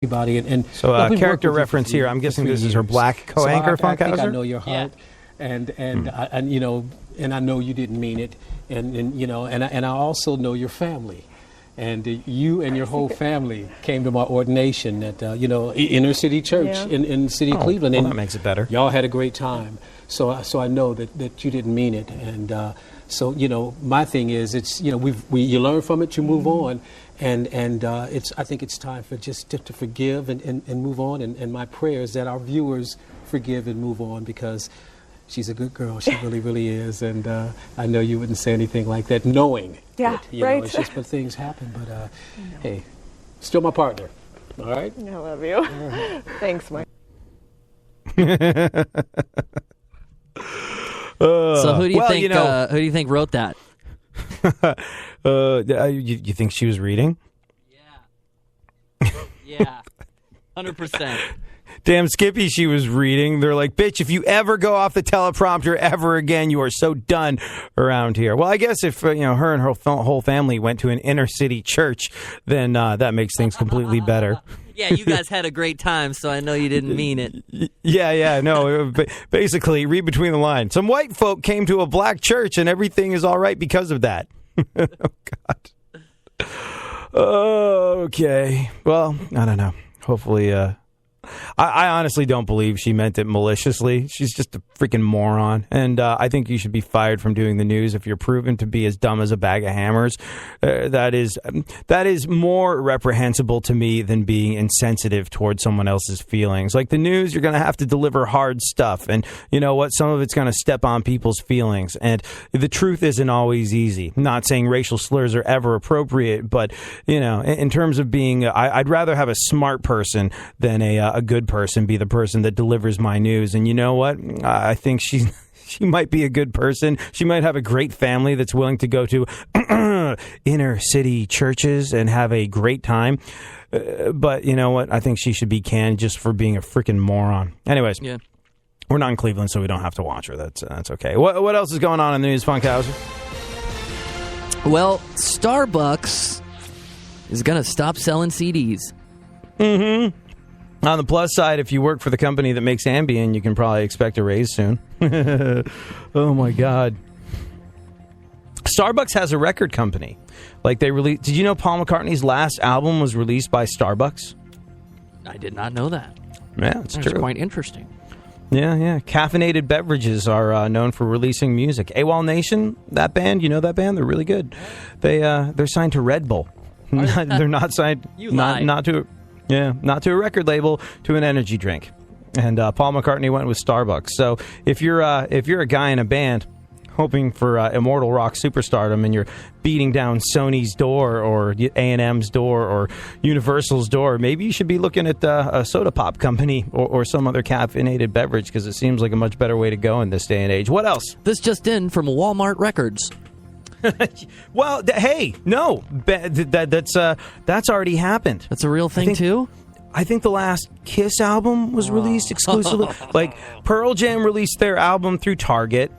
everybody. And so character reference here. I'm guessing this is her black co-anchor, so Funkhauser. I think I know your heart, and I know you didn't mean it, and I also know your family. And you and your whole family came to my ordination at, Inner City Church in the city of Cleveland. Well, and that makes it better. Y'all had a great time. So I know that you didn't mean it. And my thing is, it's, you learn from it, you move on. And I think it's time for just to forgive and move on. And my prayer is that our viewers forgive and move on, because she's a good girl. She really, really is. And I know you wouldn't say anything like that, knowing that, right. It's just, but things happen. But hey, still my partner. All right? I love you. Right. Thanks, Mike. So who do you think? Who do you think wrote that? You think she was reading? Yeah, 100%. Damn Skippy, she was reading. They're like, bitch, if you ever go off the teleprompter ever again, you are so done around here. Well, I guess if her and her whole family went to an inner city church, then that makes things completely better. Yeah, you guys had a great time, so I know you didn't mean it. Yeah, no. Basically, read between the lines. Some white folk came to a black church, and everything is all right because of that. Oh, God. Okay. Well, I don't know. Hopefully, I honestly don't believe she meant it maliciously. She's just a freaking moron. And I think you should be fired from doing the news if you're proven to be as dumb as a bag of hammers. That is more reprehensible to me than being insensitive towards someone else's feelings. Like the news, you're going to have to deliver hard stuff. And you know what? Some of it's going to step on people's feelings. And the truth isn't always easy. I'm not saying racial slurs are ever appropriate, but, in terms of being, I'd rather have a smart person than a good person be the person that delivers my news. And you know what? I think she might be a good person. She might have a great family that's willing to go to inner city churches and have a great time. But you know what? I think she should be canned just for being a freaking moron. Anyways, we're not in Cleveland, so we don't have to watch her. That's okay. What else is going on in the news, Funkhauser? Well, Starbucks is going to stop selling CDs. Mm-hmm. On the plus side, if you work for the company that makes Ambien, you can probably expect a raise soon. Oh, my God. Starbucks has a record company. Like they released. Did you know Paul McCartney's last album was released by Starbucks? I did not know that. Yeah, it's true. That's quite interesting. Yeah. Caffeinated beverages are known for releasing music. AWOL Nation, that band, you know that band? They're really good. They're signed to Red Bull. They're not signed. Not to a record label, to an energy drink. And Paul McCartney went with Starbucks. So if you're a guy in a band hoping for immortal rock superstardom, and you're beating down Sony's door or A&M's door or Universal's door, maybe you should be looking at a soda pop company or some other caffeinated beverage, because it seems like a much better way to go in this day and age. What else? This just in from Walmart Records. Well, hey, no, that's already happened. That's a real thing, too? I think the last Kiss album was released exclusively. Like, Pearl Jam released their album through Target.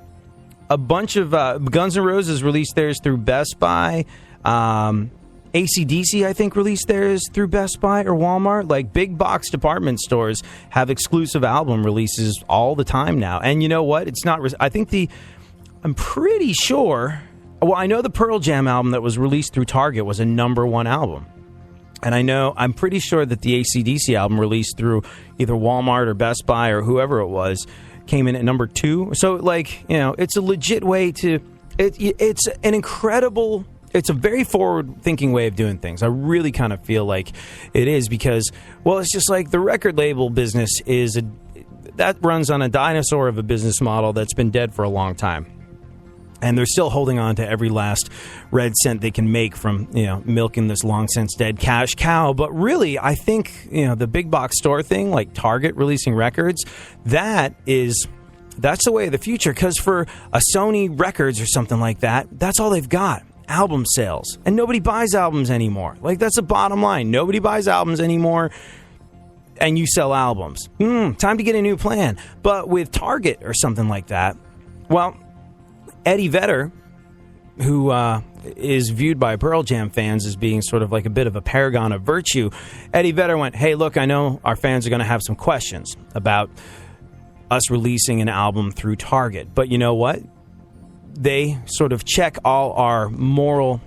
A bunch of Guns N' Roses released theirs through Best Buy. AC/DC, I think, released theirs through Best Buy or Walmart. Like, big box department stores have exclusive album releases all the time now. And you know what? It's not... I'm pretty sure... Well, I know the Pearl Jam album that was released through Target was a #1 album. And I'm pretty sure that the AC/DC album released through either Walmart or Best Buy or whoever it was came in at #2. So, it's a legit way to... It's an incredible... It's a very forward-thinking way of doing things. I really kind of feel like it is because, well, it's just like the record label business that runs on a dinosaur of a business model that's been dead for a long time. And they're still holding on to every last red cent they can make from, milking this long since dead cash cow. But really, I think, the big box store thing, like Target releasing records, that's the way of the future. Because for a Sony Records or something like that, that's all they've got. Album sales. And nobody buys albums anymore. Like, that's the bottom line. Nobody buys albums anymore. And you sell albums. Time to get a new plan. But with Target or something like that, well... Eddie Vedder, who is viewed by Pearl Jam fans as being sort of like a bit of a paragon of virtue, Eddie Vedder went, hey, look, I know our fans are going to have some questions about us releasing an album through Target. But you know what? They sort of check all our moral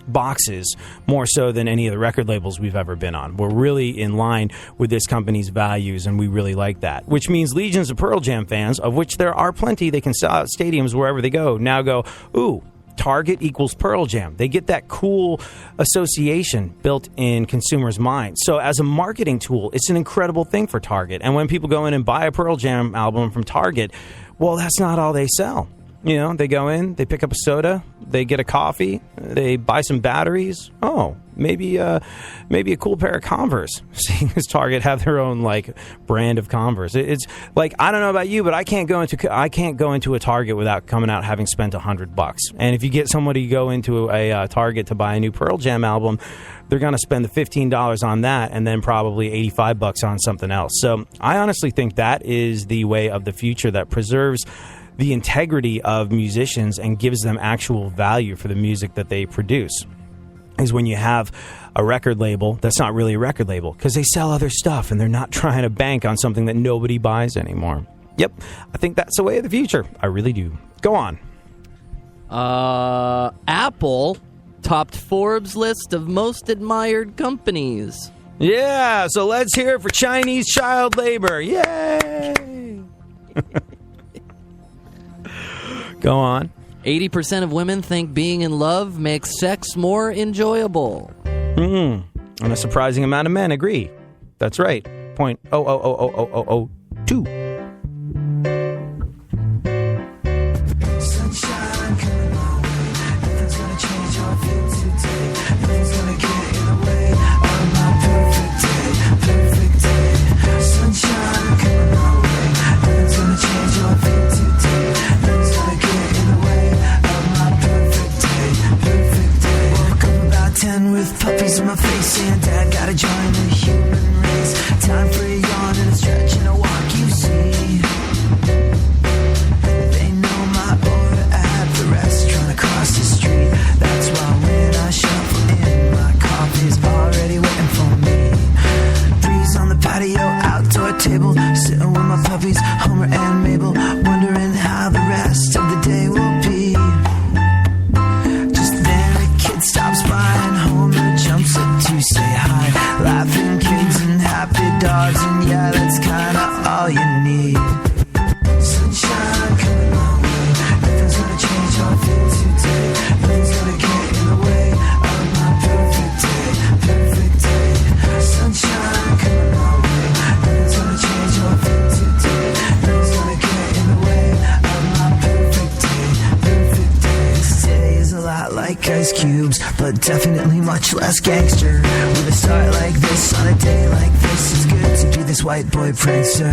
boxes more so than any of the record labels we've ever been on. We're really in line with this company's values, and we really like that. Which means legions of Pearl Jam fans, of which there are plenty, they can sell out stadiums wherever they go, now go, ooh, Target equals Pearl Jam. They get that cool association built in consumers' minds. So as a marketing tool, it's an incredible thing for Target. And when people go in and buy a Pearl Jam album from Target, well, that's not all they sell. You know, they go in, they pick up a soda, they get a coffee, they buy some batteries. Oh, maybe a cool pair of Converse. Seeing as Target have their own like brand of Converse, it's like, I don't know about you, but I can't go into a Target without coming out having spent $100. And if you get somebody to go into a Target to buy a new Pearl Jam album, they're going to spend the $15 on that and then probably $85 on something else. So I honestly think that is the way of the future that preserves the integrity of musicians and gives them actual value for the music that they produce, is when you have a record label that's not really a record label because they sell other stuff and they're not trying to bank on something that nobody buys anymore. Yep, I think that's the way of the future. I really do. Go on. Apple topped Forbes' list of most admired companies. Yeah, so let's hear it for Chinese child labor. Yay! Go on. 80% of women think being in love makes sex more enjoyable. And a surprising amount of men agree. That's right. 0.0000002. Sunshine coming my way. Nothing's gonna change how I feel today. Nothing's gonna get in the way of my perfect day. Perfect day. Sunshine coming my way. Nothing's gonna change how I feel today. Nothing's gonna get in the way of my perfect day. Perfect day. Woke up about 10 with puppies in my face, saying Dad gotta join the human race. Time for a yawn and a stretch and a walk. You see. They know my aura at the restaurant across the street. That's why when I shuffle in, my coffee's already waiting for me. Breeze on the patio, outdoor table, sitting with my puppies, Homer and Mabel, wondering how the rest of the day will be. Just then a kid stops by and Homer jumps up to say hi. Laughing kids and happy dogs, and yeah, that's kinda all you need. Sunshine coming my way. Nothing's gonna change how I feel today. Nothing's gonna get in the way of my perfect day. Perfect day. Sunshine coming my way. Nothing's gonna change how I feel today. Nothing's gonna get in the way of my perfect day. Perfect day. Today is a lot like Ice Cubes, but definitely much less gangster. With a start like this on a day like this, it's good to be this white boy prankster.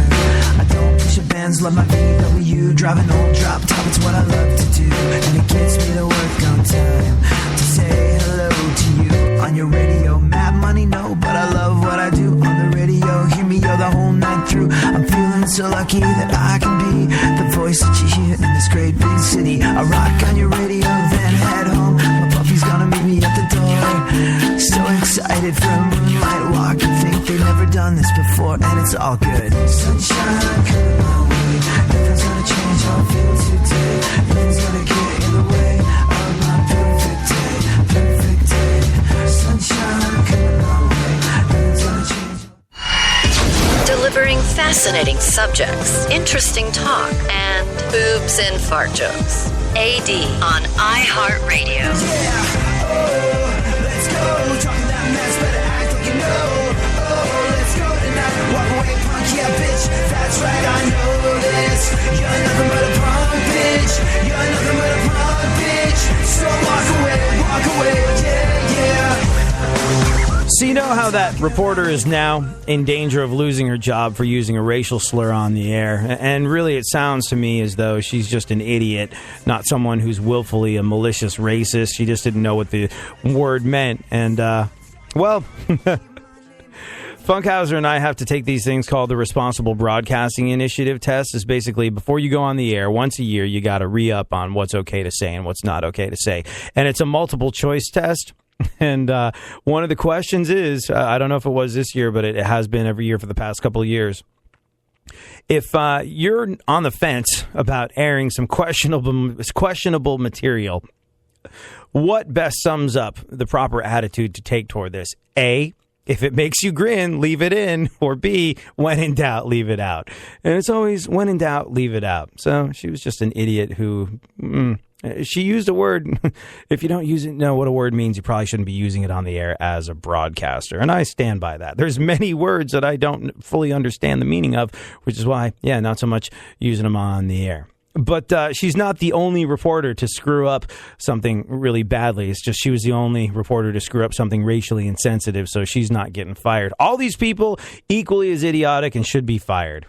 I don't push a Benz, love my VW, drive an old drop top, it's what I love to do. And it gets me to work on time, to say hello to you on your radio. Mad money, no, but I love what I do on the radio. Hear me yo the whole night through. I'm feeling so lucky that I can be the voice that you hear in this great big city. I rock on your radio, then head home. My puppy's gonna meet me at the door. So excited for a moonlight walk. I think they've never done this before, and it's all good. Sunshine coming my way. Nothing's gonna change how I feel today. Nothing's gonna get in the way of my perfect day. Perfect day. Sunshine coming my way. Nothing's gonna change. Delivering fascinating subjects, interesting talk, and boobs and fart jokes. AD on iHeartRadio. Yeah, oh, let's go. Talking that mess, better act like you know. Oh, let's go tonight. Walk away, punk, yeah, bitch. That's right, I know this. You're nothing but a punk, bitch. You're nothing but a punk, bitch. So walk away, yeah, yeah. So you know how that reporter is now in danger of losing her job for using a racial slur on the air? And really it sounds to me as though she's just an idiot, not someone who's willfully a malicious racist. She just didn't know what the word meant. And, well, Funkhauser and I have to take these things called the Responsible Broadcasting Initiative test. Is basically before you go on the air, once a year, you got to re-up on what's okay to say and what's not okay to say. And it's a multiple choice test. And one of the questions is, I don't know if it was this year, but it has been every year for the past couple of years. If you're on the fence about airing some questionable material, what best sums up the proper attitude to take toward this? A, if it makes you grin, leave it in. Or B, when in doubt, leave it out. And it's always when in doubt, leave it out. So she was just an idiot who... she used a word. If you don't know what a word means, you probably shouldn't be using it on the air as a broadcaster. And I stand by that. There's many words that I don't fully understand the meaning of, which is why, not so much using them on the air. But she's not the only reporter to screw up something really badly. It's just she was the only reporter to screw up something racially insensitive, so she's not getting fired. All these people equally as idiotic and should be fired.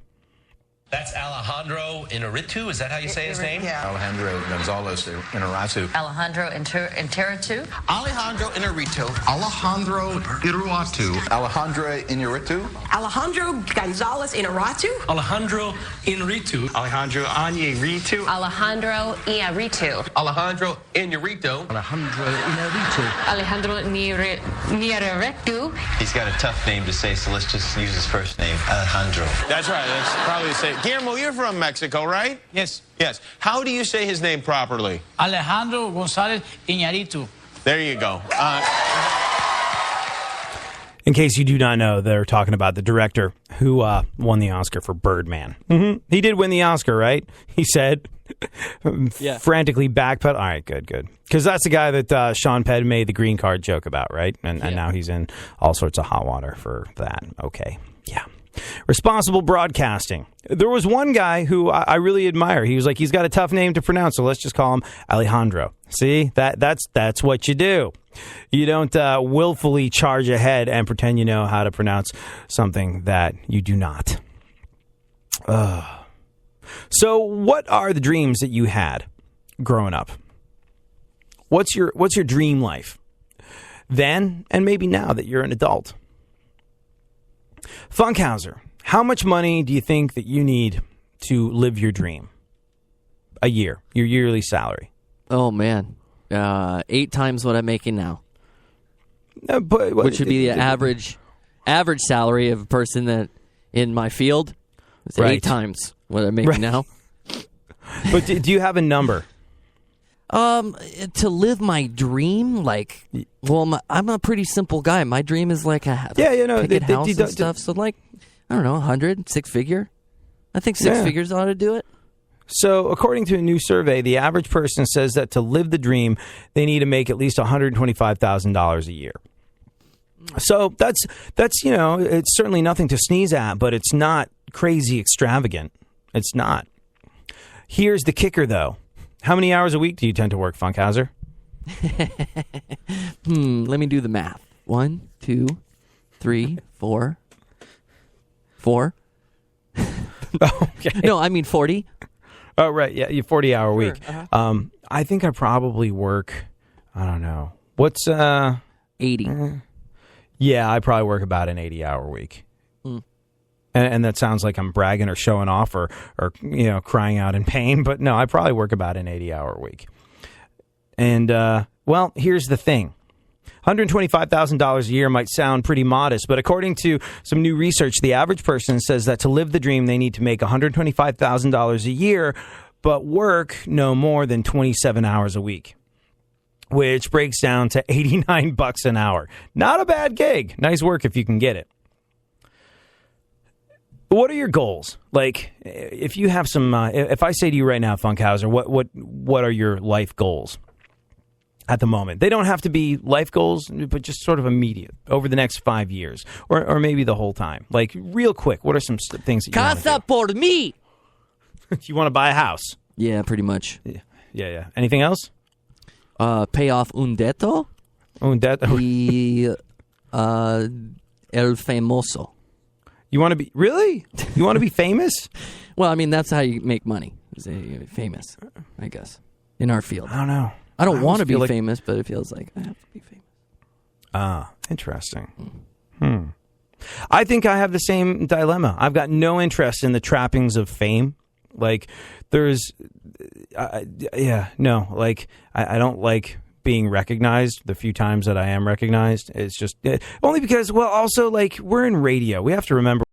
That's Alejandro Inarritu. Is that how you say his name? Yeah. Alejandro Gonzalez Inarritu. Alejandro Inarritu. Alejandro Inarritu. Alejandro Iruatu. Alejandro Inarritu. Alejandro Gonzalez Inarritu. Alejandro Inarritu. Alejandro Inarritu. Alejandro Inarritu. Alejandro Inarritu. Alejandro Inarritu. Alejandro Inarritu. He's got a tough name to say, so let's just use his first name, Alejandro. That's right. That's probably the same. Guillermo, you're from Mexico, right? Yes. Yes. How do you say his name properly? Alejandro González Iñárritu. There you go. In case you do not know, they're talking about the director who won the Oscar for Birdman. Mm-hmm. He did win the Oscar, right? He said, frantically backpedal. All right, good. Because that's the guy that Sean Penn made the green card joke about, right? And now he's in all sorts of hot water for that. Okay, yeah. Responsible broadcasting. There was one guy who I really admire. He was like, he's got a tough name to pronounce, so let's just call him Alejandro. See, that's what you do. You don't willfully charge ahead and pretend you know how to pronounce something that you do not. So, what are the dreams that you had growing up? What's your dream life then, and maybe now that you're an adult? Funkhauser, how much money do you think that you need to live your dream? A year, your yearly salary. Oh, man. 8 times what I'm making now. Which would be the average salary of a person that in my field. It's 8 times what I'm making now. But do you have a number? To live my dream, I'm a pretty simple guy. My dream is like a house and stuff. So, I don't know, 100, 6-figure. I think 6 figures ought to do it. So, according to a new survey, the average person says that to live the dream, they need to make at least $125,000 a year. So that's it's certainly nothing to sneeze at, but it's not crazy extravagant. It's not. Here's the kicker, though. How many hours a week do you tend to work, Funkhauser? Let me do the math. 1, 2, 3, 4. 4? Okay. No, I mean 40. Oh, right. Yeah, you 40-hour week. Uh-huh. I think I probably work, I don't know. What's 80. Yeah, I probably work about an 80-hour week. And that sounds like I'm bragging or showing off or crying out in pain. But no, I probably work about an 80-hour week. And, here's the thing. $125,000 a year might sound pretty modest, but according to some new research, the average person says that to live the dream, they need to make $125,000 a year, but work no more than 27 hours a week, which breaks down to $89 an hour. Not a bad gig. Nice work if you can get it. What are your goals? If you have some, if I say to you right now, Funkhauser, what are your life goals at the moment? They don't have to be life goals, but just sort of immediate over the next 5 years, or maybe the whole time. Real quick, what are some things that you want to do? Casa por mí. You want to buy a house? Yeah, pretty much. Yeah. Anything else? Pay off un debto. Un debto. El famoso. You want to be really? You want to be famous? Well, I mean, that's how you make money. Famous, I guess, in our field. I don't know. I don't want to be famous, but it feels like I have to be famous. Ah, interesting. I think I have the same dilemma. I've got no interest in the trappings of fame. Like, there's, I don't like being recognized the few times that I am recognized. It's just, only because, well, also, like, we're in radio. We have to remember